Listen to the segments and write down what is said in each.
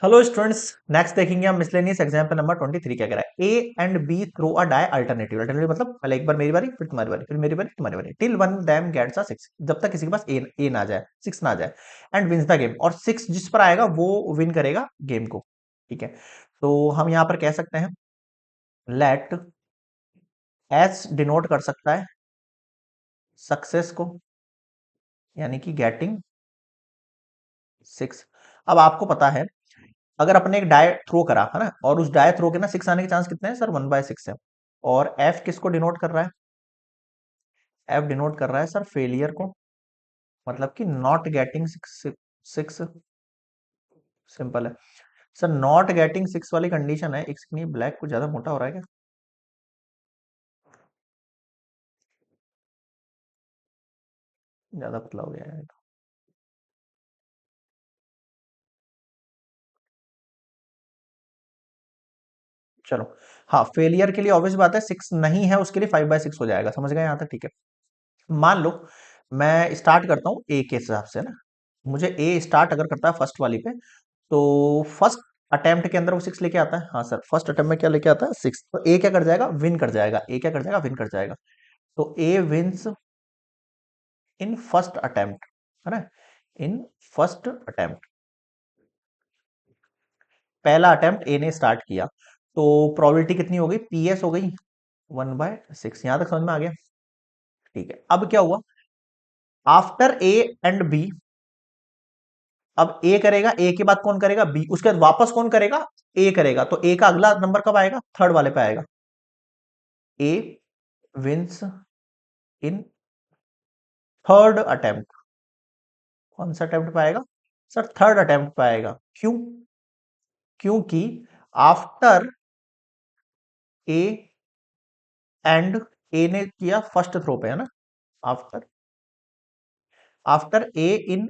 Hello students, next देखेंगे हम miscellaneous example number 23 क्या कह रहा है। A and B throw a die alternative. Alternative मतलब पहले एक बार मेरी बारी, फिर तुम्हारी बारी, फिर मेरी बारी, तुम्हारी बारी, till one them gets a 6, जब तक किसी के पास ए ना जाए, 6 ना जाए, एंड विंस द गेम। और 6 जिस पर आएगा वो विन करेगा गेम को। ठीक है, तो हम यहां पर कह सकते हैं लेट एस डिनोट कर सकता है सक्सेस को, यानी कि गेटिंग 6। अब आपको पता है, अगर अपने एक डाई थ्रो करा है ना, और उस डाई थ्रो के ना 6 आने के चांस कितने हैं सर? 1/6 है। और एफ किसको डिनोट कर रहा है? एफ डिनोट कर रहा है सर फेलियर को, मतलब कि नॉट गेटिंग 6। सिंपल है सर, नॉट गेटिंग 6 वाली कंडीशन है। एक नहीं, ब्लैक कुछ ज्यादा मोटा हो रहा है क्या? ज्यादा पतला हो गया है। चलो, हाँ, फेलियर के लिए ऑब्वियस बात है 6 नहीं है, उसके लिए 5/6 हो जाएगा। समझ गए यहाँ तक? ठीक है, मान लो मैं स्टार्ट करता हूँ ए के हिसाब से ना। मुझे ए स्टार्ट अगर करता है फर्स्ट वाली पे, तो फर्स्ट अटेम्प्ट के अंदर वो 6 लेके आता है। हाँ सर, फर्स्ट अटेम्प्ट में क्या लेके आता है? 6। तो ए क्या कर जाएगा? विन कर जाएगा। ए क्या कर जाएगा? विन कर जाएगा। तो ए विंस इन फर्स्ट अटेम्प्ट, है ना? इन फर्स्ट अटेम्प्ट, पहला अटेम्प्ट ए ने स्टार्ट किया, तो प्रोबेबिलिटी कितनी हो गई? पीएस हो गई 1/6। यहां तक समझ में आ गया? ठीक है, अब क्या हुआ? आफ्टर ए एंड बी, अब ए करेगा, ए के बाद कौन करेगा? बी, उसके बाद वापस कौन करेगा? ए करेगा। तो ए का अगला नंबर कब आएगा? थर्ड वाले पे आएगा। ए विंस इन थर्ड अटेम्प्ट। कौन सा अटेम्प्ट पाएगा सर? थर्ड अटेम्प्ट पाएगा। क्यों? क्योंकि आफ्टर ए एंड, ए ने किया फर्स्ट थ्रो पे, है ना? After after a in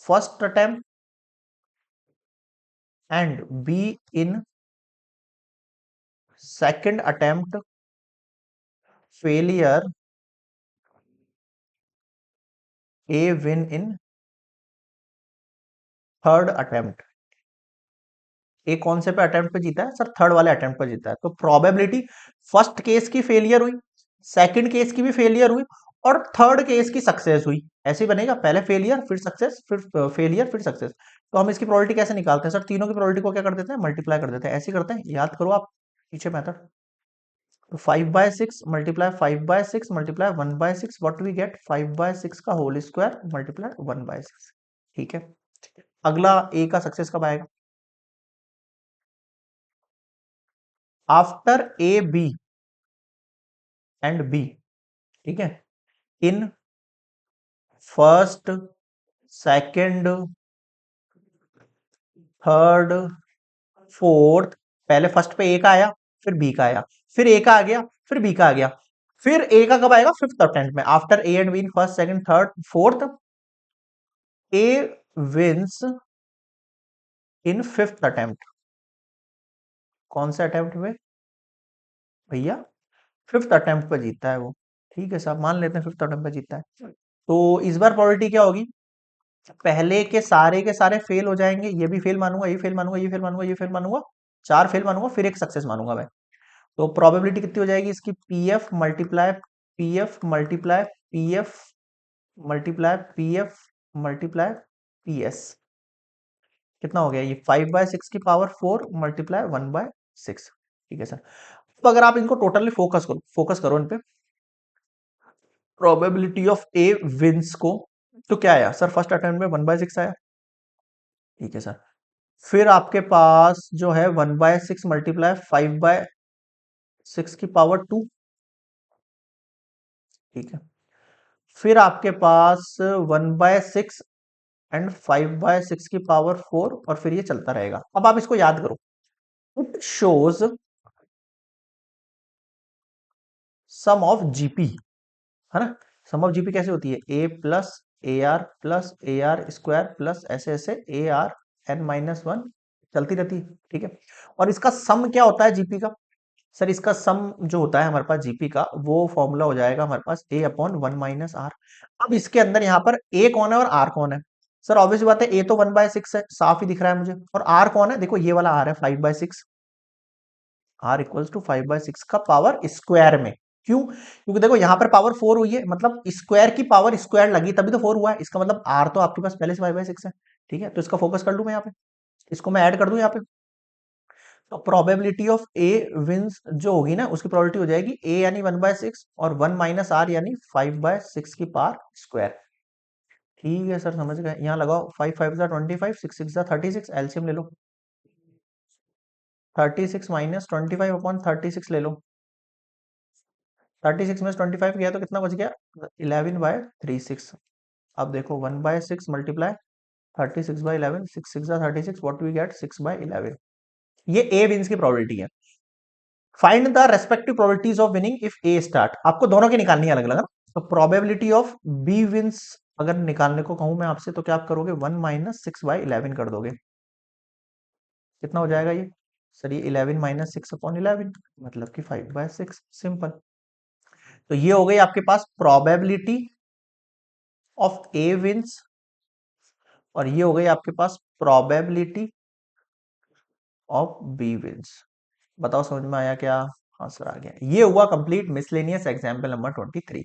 first attempt and B in second attempt, failure, a win in third attempt. A कौन से पे अटेम्प्ट पे जीता है सर? थर्ड वाले अटेम्प्ट पे जीता है। तो प्रोबेबिलिटी फर्स्ट केस की फेलियर हुई, सेकंड केस की भी फेलियर हुई, और थर्ड केस की सक्सेस हुई। ऐसे ही बनेगा, पहले फेलियर फिर सक्सेस, फिर फेलियर फिर सक्सेस। तो हम इसकी प्रोबेबिलिटी कैसे निकालते हैं सर? तीनों की प्रोबेबिलिटी को क्या कर देते हैं? मल्टीप्लाई कर देते हैं। ऐसे ही करते हैं, याद करो आप पीछे मेथड। तो 5/6 multiply 5/6 multiply 1/6, what we get? 5/6 का होल स्क्वायर मल्टीप्लाई 1/6। ठीक है, अगला ए का सक्सेस कब आएगा? After A B and B, ठीक है, in first, second, third, fourth. पहले फर्स्ट पे ए का आया, फिर बी का आया, फिर ए का आ गया, फिर बी का आ गया, फिर ए का कब आएगा? फिफ्थ अटेम्प्ट में। After A and B in first, second, third, fourth, A wins in fifth attempt. कौन से अटेम्प्ट में भैया? फिफ्थ अटेम्प्ट पे जीतता है वो। ठीक है साहब, मान लेते हैं फिफ्थ अटेम्प्ट पे जीतता है। तो इस बार प्रोबेबिलिटी क्या होगी? पहले के सारे फेल हो जाएंगे। ये भी फेल मानूंगा, ये फेल मानूंगा, ये फेल मानूंगा, ये फेल मानूंगा, 4 फेल मानूंगा, फिर एक सक्सेस मानूंगा मैं। तो प्रोबेबिलिटी कितनी हो जाएगी इसकी? PF multiply PF PS. कितना हो गया ये? 5/6 की पावर 4 मल्टीप्लाई 1/6। ठीक है सर। तो अगर आप इनको टोटली फोकस करो इन पे, प्रोबेबिलिटी ऑफ ए विंस को, तो क्या आया सर? फर्स्ट अटेम्प्ट में 1/6 आया। ठीक है सर। फिर आपके पास जो है 1/6 मल्टीप्लाई 5/6 की पावर 2। ठीक है, फिर आपके पास 1/6 एंड 5/6 की पावर 4, और फिर ये चलता रहेगा। अब आप इसको याद करो। It shows sum of GP, है ना? सम ऑफ जीपी कैसे होती है? Plus A R square plus ऐसे ऐसे ए आर n-1 चलती रहती है। ठीक है, और इसका सम क्या होता है जीपी का? सर इसका सम जो होता है हमारे पास जीपी का, वो फॉर्मूला हो जाएगा हमारे पास a/1 - r। अब इसके अंदर यहाँ पर a कौन है और r कौन है? सर ऑब्वियस बात है, ए तो 1/6 है, साफ ही दिख रहा है मुझे। और आर कौन है? देखो ये वाला आर है 5/6। आर इक्वल्स टू 5/6 का पावर स्क्वायर में। क्यों? क्योंकि देखो यहाँ पर पावर 4 हुई है, मतलब स्क्वायर की पावर स्क्वायर लगी तभी तो 4 हुआ है। इसका मतलब आर तो आपके पास पहले से 5/6 है। ठीक है, तो इसका फोकस कर लूं मैं यहाँ पे, इसको मैं ऐड कर दूं यहाँ पे। तो प्रोबेबिलिटी ऑफ ए विंस जो होगी ना, उसकी प्रोबेबिलिटी हो जाएगी ए यानी 1/6 और 1 माइनस आर यानी 5/6 की पावर स्क्वायर। ठीक है सर, समझ गए। यहाँ लगाओ, 5 5 जा 25, 6 6 जा 36, एलसीएम ले लो। 36 माइनस 25/36 ले लो। 36 में 25 गया तो कितना बच गया? 11/36। अब देखो 1/6 मल्टीप्लाई 36/11, 6 6 जा 36, व्हाट वी गेट? 6/11। ये ए विंस की प्रोबेबिलिटी है। Find the respective probabilities of winning if A start. आपको दोनों की निकालनी है अलग अलग। तो प्रोबेबिलिटी ऑफ बी विंस अगर निकालने को कहूं मैं आपसे, तो क्या आप करोगे? 1 - 6/11 कर दोगे। कितना हो जाएगा ये? सर ये 11 - 6/11, मतलब कि 5/6। सिंपल। तो ये हो गई आपके पास प्रोबेबिलिटी ऑफ ए विंस, और ये हो गई आपके पास प्रोबेबिलिटी ऑफ बी विंस। बताओ समझ में आया क्या? हाँ सर आ गया। ये हुआ कंप्लीट मिसलेनियस एग्जाम्पल नंबर 23।